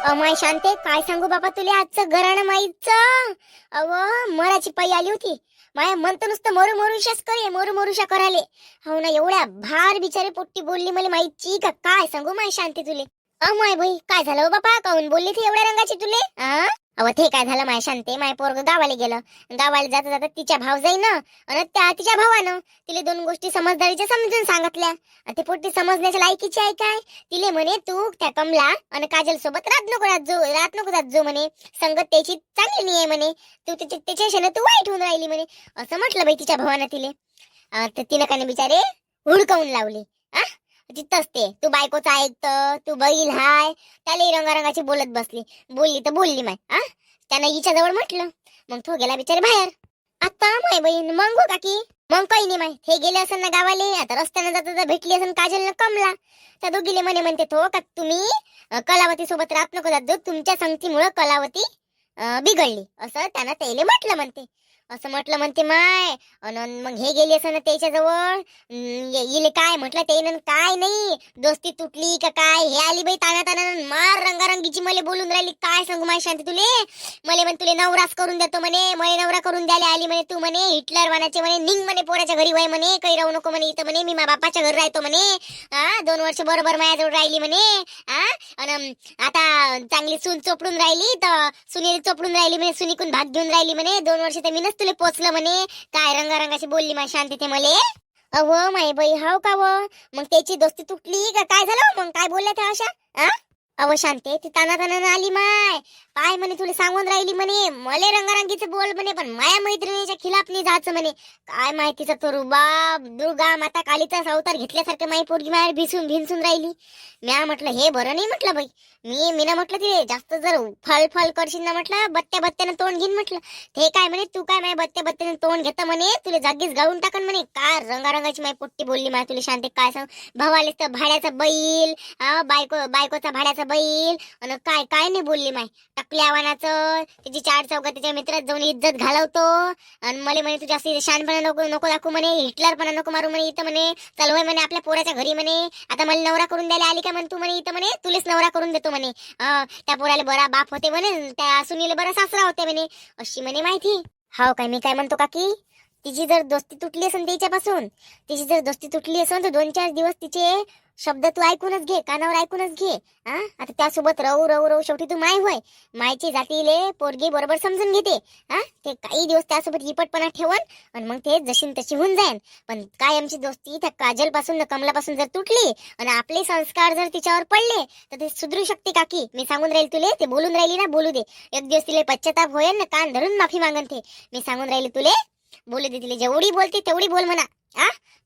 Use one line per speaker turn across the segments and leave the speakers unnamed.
अमाय शांते, काय सांगू बाबा तुला आजचं घराणं माईचं. अव मराची पै आली होती. माय म्हणतो नुसतं मरू मरुशाच करे, मरू मरुशा कराले. हो ना, एवढ्या भार बिचारी पोट्टी बोलली मला माईची का काय सांगू माय शांते तुले. अमाय भाई काय झालं हो बापा, काऊन बोलली ती एवढ्या रंगाची तुले? अव ते काय झालं माय शांते, माय पोरग गावाला गेलं. गावाला जाता जाता तिच्या भाव जाईन आणि त्या तिच्या भावानं तिले दोन गोष्टी समजदारीच्या समजून सांगितल्या. आणि ते पोट्टी समजण्याच्या लायकीची आहे काय? तिले म्हणे तू त्या कमला आणि काजल सोबत रात नको जात जो म्हणे. संगत त्याची चांगली नाही आहे म्हणे. तू त्याच्या तू वाईट होऊन राहिली म्हणे. असं म्हटलं बाई तिच्या भावानं तिले. तर तिनं काय बिचारे हुडकावून लावली. तिथंच ते तू बायकोचं ऐकतं, तू बैल हाय, त्याला रंगारंगाची बोलत बसली. बोलली तर बोलली माय. त्यानं हिच्या जवळ म्हटलं. मग तो गेला बिचारे बाहेर. आता माय बहीण मग काकी मग काही नाही माय, हे गेले असेल ना गावाले. आता रस्त्याने जाता भेटली असेल काजल ना कमला. त्या दोघीले म्हणते तो का तुम्ही कलावती सोबत राहत नको जात, तुमच्या संगतीमुळे कलावती बिघडली असं त्यानं त्याला म्हटलं म्हणते. असं म्हटलं म्हणते माय. मग हे गेली असं ना त्याच्या जवळ. इले काय म्हटलं ते काय नाही, दोस्ती तुटली का काय. हे आली बाई ताना मार रंगारंगीची मला बोलून राहिली. काय सांगू माय शांती तुले. मला म्हणे तुले नवरास करून देतो म्हणे, मला नवरा करून द्यायला आली म्हणे तू म्हणे. हिटलर वानाचे म्हणे, निघ म्हणे पोराच्या घरी वय म्हणे, काही राहू नको म्हणे इथं म्हणे. मी मा बापाच्या घरी राहतो म्हणे. 2 वर्ष बरोबर माझ्याजवळ राहिली म्हणे. आणि आता चांगली सून चोपडून राहिली तर सुनील चोपडून राहिली म्हणे, सुनीकून भाग घेऊन राहिली म्हणे. 2 वर्ष तर मीनच तुले पोचलं म्हणे. काय रंगारंगाची बोलली माय शांती ते मले. अव माय बाई हाव का व. मग त्याची दोस्ती तुटली का काय झालं मग, काय बोलल्या त्या अशा? अव शांते ती ताना आली माय. पाय म्हणे तुला सांगून राहिली म्हणे, मले रंगारंगीचं बोल म्हणे, पण माया मैत्रिणीच्या खिलाफ नाही जायचं म्हणे. काय माहितीचा तो रुबाब. दुर्गा माता कालीचा अवतार घेतल्यासारखं माई पोरगी माया भिनसून राहिली. म्या म्हटलं हे बरं नाही म्हटलं बाई. मीना म्हटलं तिथे जास्त जर फल करशील ना म्हटलं बत्त्यानं तोंड घेईन म्हटलं. ते काय म्हणे तू काय माय बत्त्यानं तोंड घेतं म्हणे, तुला जागीच गाळून टाकन म्हणे. काय रंगारंगाची माय पोट्टी बोलली माय तुला शांते. काय सांग भावालेच तर भाड्याचा बैल, बायकोचा भाड्याचा बैल. आणि काय काय नाही बोलली माय. टाकल्या आव्हानाचं त्याची 4 चौघात त्याच्या मित्रात जाऊन इज्जत घालवतो. आणि मला म्हणे तू जास्त शहाणपणा नको दाखवू म्हणे, हिटलरपणा नको मारू म्हणे इथं म्हणे. चल होय म्हणे आपल्या पोराच्या घरी म्हणे. आता मला नवरा करून द्यायला आली का म्हणे तू म्हणे इथं म्हणे, तुलेच नवरा करून देतो म्हणे. त्या पोराला बरा बाप होते म्हणे, त्या सुनीला बरा सासरा होते म्हणे, अशी म्हणे माहिती. हाव काय मी काय म्हणतो काकी, तिची जर दोस्ती तुटली असेल त्याच्यापासून, तिची जर दोस्ती तुटली असेल तर 2-4 दिवस तिचे शब्द तू ऐकूनच घे, कानावर ऐकूनच घे. आता त्यासोबत राहू शेवटी तू माय होय. मायची जातीले पोरगी बरोबर समजून घेते. ते काही दिवस त्यासोबत हिपटपणा ठेवून आणि मग ते जशी तशी होऊन जाईन. पण काय आमची दोस्ती त्या काजल पासून कमलापासून जर तुटली आणि आपले संस्कार जर तिच्यावर पडले तर ते सुधरू शकते काकी. मी सांगून राहील तुले, ते बोलून राहिली ना बोलू दे. एक दिवस तिला पश्चाताप होईल ना, कान धरून माफी मागन ते. मी सांगून राहिली तुले, बोलू दे तिला. जेवढी बोलते तेवढी बोल म्हणा.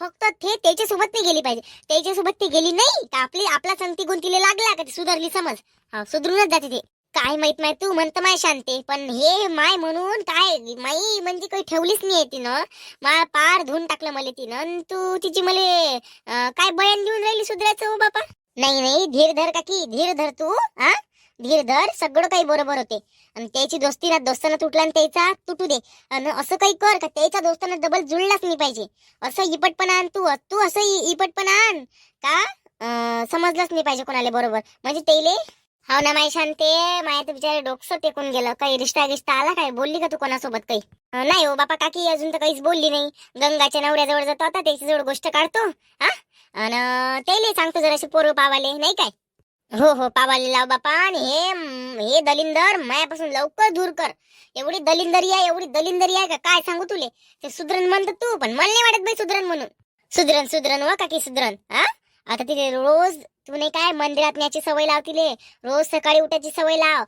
फक्त ते त्याच्यासोबत नाही गेली पाहिजे. त्याच्यासोबत ती गेली नाही तर आपला संगती गुण तिला लागला का ती सुधारली समज. सुधरूनच जाते ते. काय माहित माय तू म्हणत माय शांते, पण हे माय म्हणून काय माई म्हणजे काही ठेवलीच नाही तिनं. मा पार धुवून टाकलं मला तिनं. तू तिची मले काय बयान देऊन राहिली सुधरायचं हो बापा. नाही धीर धर काकी, धीर धर तू. धीर धर, सगळं काही बरोबर होते. आणि त्याची दोस्ती ना दोस्ताना तुटला आणि त्याचा तुटू दे. आणि असं काही कर का त्याच्या दोस्ताना डबल जुळलाच नाही पाहिजे. असं इपटपणा आण तू असं इपटपणा आण का समजलंच नाही पाहिजे कोणाला बरोबर. म्हणजे तेले हाव ना माय शांते, माया तर बिचारे डोकं टेकून गेलं. काही रिश्ता आला काय, बोलली का तू कोणासोबत काही? नाही हो बापा काकी, अजून तर काहीच बोलली नाही. गंगाच्या नवऱ्याजवळ जातो आता, त्याच्याजवळ गोष्ट काढतो. आणि त्याला सांगतो जराशी पोरं पावाले नाही काय. हो पावाले लाव बापा. आणि हे दलिंदर मायापासून लवकर दूर कर. एवढी दलिंदरी आहे का काय सांगू तुले. ते सुधरण म्हणतो तू, पण मला नाही वाटत बाई सुधरण म्हणून. सुधरण वा काकी सुधरण. आता तिथे रोज तू नाही काय मंदिरात न्यायची सवय लाव तिले. रोज सकाळी उठायची सवय लाव.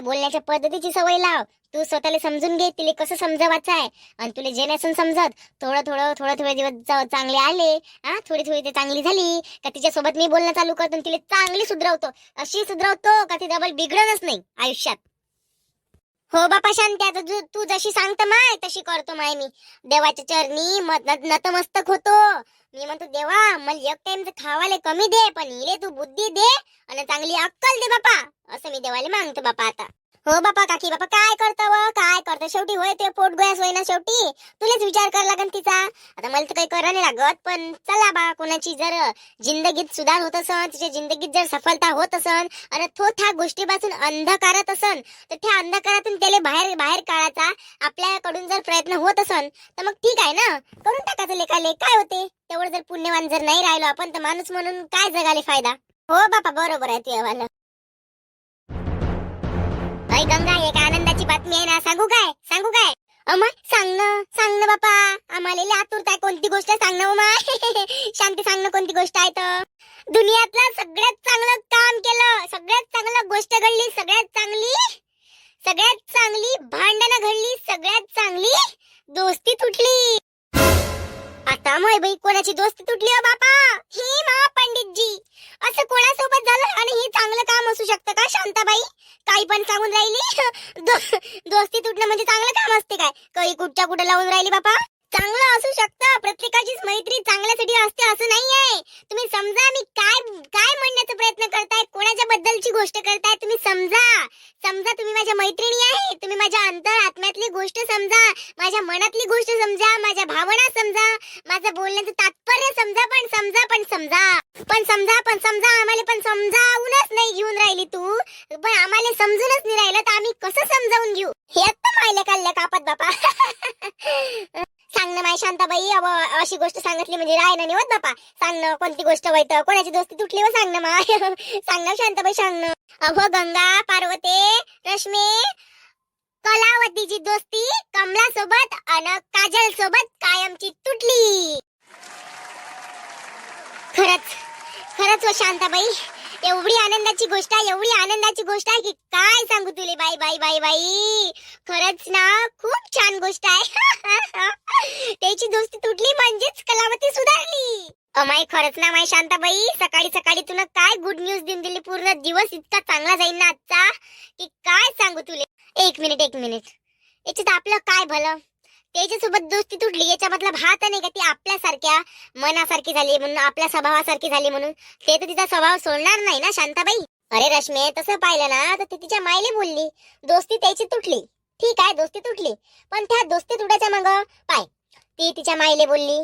बोलण्याच्या पद्धतीची सवय लाव. तू स्वतःला समजून घे तिले कसं समजावायचं आहे. आणि तुला जे नसून समजत थोडे दिवस चांगले आले, थोडी ते चांगली झाली का तिच्यासोबत मी बोलणं चालू करतो आणि तिला चांगली सुधरवतो. अशी सुधरवतो का ती डबल बिघडणच नाही आयुष्यात. हो बापा शांती, आता तू जशी सांगत माय तशी करतो माय. मी देवाच्या चरणी नतमस्तक होतो. मी म्हणतो देवा मला एक टाइमचं खावाले कमी दे, पण इले तू बुद्धी दे आणि चांगली अक्कल दे बापा. असं मी देवाला मागतो बापा आता. हो बापा काकी बापा काय करतो काय करतो शेवटी होय ते पोट गोयास होय ना शेवटी तुलाच विचार करा लागन तिचा. आता मला तर काही करा नाही लागत पण चला बा कोणाची जर जिंदगीत सुधार होत असन तिच्या जिंदगीत जर सफलता होत असन आणि तो त्या गोष्टीपासून अंधकारत असन तर त्या अंधकारातून त्याला बाहेर बाहेर काढायचा आपल्याकडून जर प्रयत्न होत असन तर मग ठीक आहे ना करून टाकायचं लेखाले काय होते. तेवढं जर पुण्यवान जर नाही राहिलो आपण तर माणूस म्हणून काय जगाले फायदा. हो बापा बरोबर आहे तुझ्यावालं. अय गंगा एक आनंदाची बातमी आहे ना सांगू काय अमाय सांग ना बापा आम्हाला लय आतुरता आहे कोणती गोष्ट सांग ना अमाय शांती सांग ना कोणती गोष्ट आहे तर. दुनियातलं सगळ्यात चांगलं काम केलं सगळ्यात चांगलं गोष्ट घडली सगळ्यात चांगली भांडणं घडली सगळ्यात चांगली दोस्ती तुटली. आता मय बाई कोणाची दोस्ती तुटली हो बापा ही पंडितजी असं कोणासोबत झालं आणि हे चांगलं काम असू शकतं का शांताबाई काही पण सांगून राहिली दोस्ती तुटणं म्हणजे चांगलं काम असते काय काही कुठच्या कुठं लावून राहिली बापा. चांगलं असू शकतं प्रत्येकाचीच मैत्री चांगल्यासाठी असते असं नाहीये. तुम्ही समजा मी काय काय म्हणण्याचा प्रयत्न करताय कोणाच्या बद्दलची गोष्ट करताय तुम्ही समजा तुम्ही माझ्या मैत्रिणी आहे तुम्ही माझ्या अंतर आत्म्यातली गोष्ट समजा माझ्या मनातली गोष्ट समजा माझ्या भावना समजा माझं बोलण्याचं तात्पर्य समजा पण समजा आम्हाला पण समजावूनच नाही घेऊन राहिली तू पण आम्हाला समजूनच नाही राहिलं तर आम्ही कसं समजावून घेऊ हे आता मायला काढल्या कापत बापा. सांग ना माय शांताबाई अशी गोष्ट सांगितली म्हणजे राय ना होत बापा. सांग ना कोणती गोष्ट व्हायत कोणाची दोस्ती तुटली व सांग ना माय सांग ना शांताबाई सांग ना. अहो गंगा पार्वती रश्मी कलावतीची दोस्ती कमला सोबत अन काजल सोबत कायमची तुटली. खरंच व शांताबाई एवढी आनंदाची गोष्ट आहे की काय सांगू तुले बाई खरंच ना खूप छान गोष्ट आहे त्याची दोस्ती तुटली म्हणजेच कलावती सुधारली. अमाय खरंच ना माय शांताबाई सकाळी तुला काय गुड न्यूज देऊन दिली पूर्ण दिवस इतका चांगला जाईल ना आजचा की काय सांगू तुले. एक मिनिट याच्यात आपलं काय भलं त्याच्यासोबत दोस्ती तुटली याच्या मतलब हात नाही का ती आपल्यासारख्या मनासारखी झाली म्हणून आपल्या स्वभावासारखी झाली म्हणून ते तर तिचा स्वभाव सोडणार नाही ना शांताबाई. अरे रश्मी तसं पाहिलं ना तर ती तिच्या मायले बोलली दोस्ती त्याची तुटली ठीक आहे दोस्ती तुटली पण त्या दोस्ती तुटायच्या मग पाय ती तिच्या मायले बोलली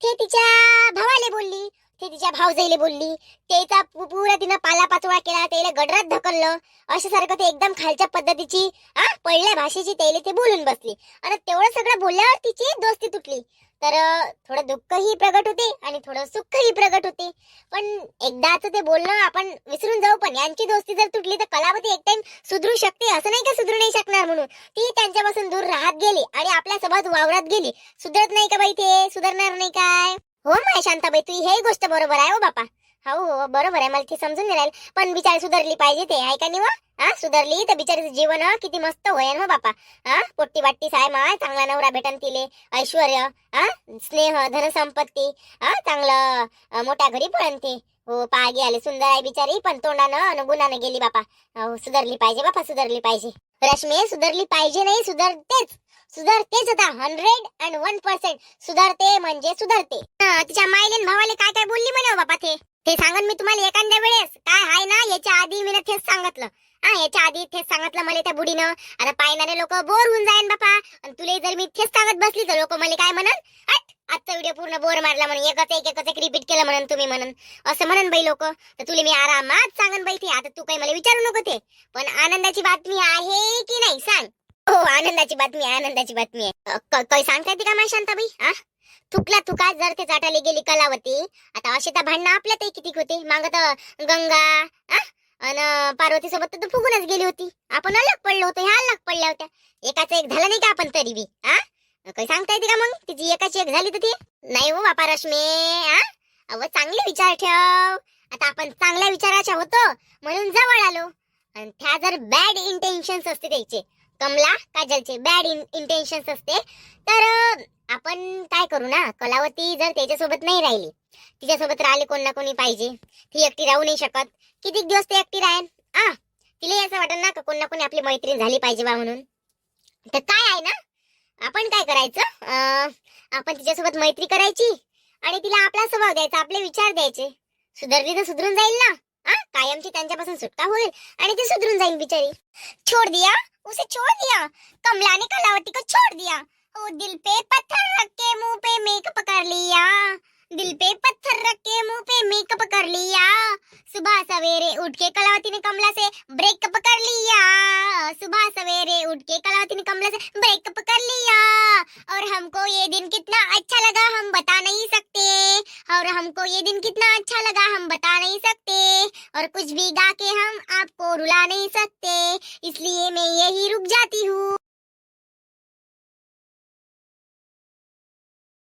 ते तिच्या भावाले बोलली ते तिच्या भावजाईले बोलली त्याचा पुरा तिनं पाला पाचोळा केला त्याला गडरात ढकललं अशा सारखं ते एकदम खालच्या पद्धतीची पडल्या भाषेची त्याला ते बोलून बसली आणि तेवढं सगळं बोलल्यावर तिची दोस्ती तुटली. तर थोडं दुःखही प्रगट होते आणि थोडं सुखही प्रगट होते पण एकदाच ते बोलणं आपण विसरून जाऊ. पण यांची दोस्ती जर तुटली तर कलावती एक टाइम सुधरू शकते असं नाही का सुधरू नाही शकणार म्हणून ती त्यांच्यापासून दूर राहत गेली आणि आपल्या सोबत वावरात गेली. सुधरत नाही का बाई ते सुधारणार नाही काय. हो माय शांताबाई तू हे गोष्ट बरोबर आहे हो बापा. हो बरोबर आहे मला ते समजून नाही राहील पण बिचारी सुधारली पाहिजे ते आहे का नाही व सुधारली तर बिचारीचं जीवन किती मस्त होईल हो बापा. पोट्टी बाट्टी साय माय चांगला नवरा भेटन तिले ऐश्वर्य स्नेह धनसंपत्ती चांगलं मोठ्या घरी पळन ते. हो पागे आले सुंदर आहे बिचारी पण तोंडानं आणि गुणानं गेली बापा. सुधारली पाहिजे बापा सुधारली पाहिजे. रश्मी सुधारली पाहिजे नाही सुधारतेच आता 101% सुधारते म्हणजे सुधारते. तिच्या मायलेन भावाले काय काय बोलली म्हणे बापा ते सांगन मी तुम्हाला एखाद्या वेळेस काय हाय ना याच्या आधी मी तेच सांगितलं याच्या आधी तेच सांगितलं मला त्या बुडीनं आता पायणारे लोक बोर होऊन जाईन बापा आणि तुला जर मी तेच सांगत बसली तर लोक मला काय म्हणन आजचा व्हिडिओ पूर्ण बोर मारला म्हणून एकच एक रिपीट केलं म्हणून तुम्ही म्हणून असं म्हणन बाई लोक तर तुला मी आरामात सांगन बाई ते आता तू काही मला विचारू नको ते पण आनंदाची बातमी आहे की नाही सांग. हो आनंदाची बातमी आहे काही सांगता येते का माझ्या शांताबाई थुका जर ते चाटायला गेली कलावती आता अशी तर भांडणं आपल्यातही किती होते माग तर गंगा अन पार्वती सोबत तर फुगूनच गेली होती आपण अलग पडलो होतो ह्या अलग पडल्या होत्या एकाचं एक झालं नाही का आपण तरी बी काही सांगता येते का मग तिची एकाची एक झाली तर ती नाही हो बापा रश्मी अव चांगले विचार ठेव आता आपण चांगल्या विचाराच्या होतो म्हणून जवळ आलो आणि त्या जर बॅड इंटेन्शन्स असते त्याचे कमला काजलचे बॅड इंटेन्शन्स असते तर आपण काय करू ना कलावती जर त्याच्यासोबत नाही राहिली तिच्यासोबत राहिले कोण ना कोणी पाहिजे ती एकटी राहू नाही शकत किती दिवस ते एकटी राहील तिला असं वाटत ना कोण ना कोणी आपली मैत्रीण झाली पाहिजे बा म्हणून तर काय आहे ना आपण काय करायचं आपण तिच्यासोबत मैत्री करायची आणि तिला आपला स्वभाव द्यायचा आपले विचार द्यायचे सुधारली तर सुधरून जाईल ना कायमची त्यांच्यापासून सुटका होईल आणि ती सुधरून जाईल बिचारी. छोड़ दिया, उसे छोड़ दिया. कमला ने कलावती को छोड़ दिया. ओ दिल पे पत्थर रख के मुंह पे मेकअप कर लिया. दिल पे पत्थर रख के मुंह पे मेकअप कर लिया. सुबह सवेरे उठ के कलावती ने कमला से ब्रेकअप कर लिया. सुबह सवेरे उठ के कलावती ने कमला से ब्रेकअप कर लिया. और हमको ये दिन कितना अच्छा लगा हम बता नहीं सकते. और हमको ये दिन कितना अच्छा लगा हम बता नहीं सकते. और कुछ भी गा के हम आपको रुला नहीं सकते. इसलिए मैं यही रुक जाती हूँ.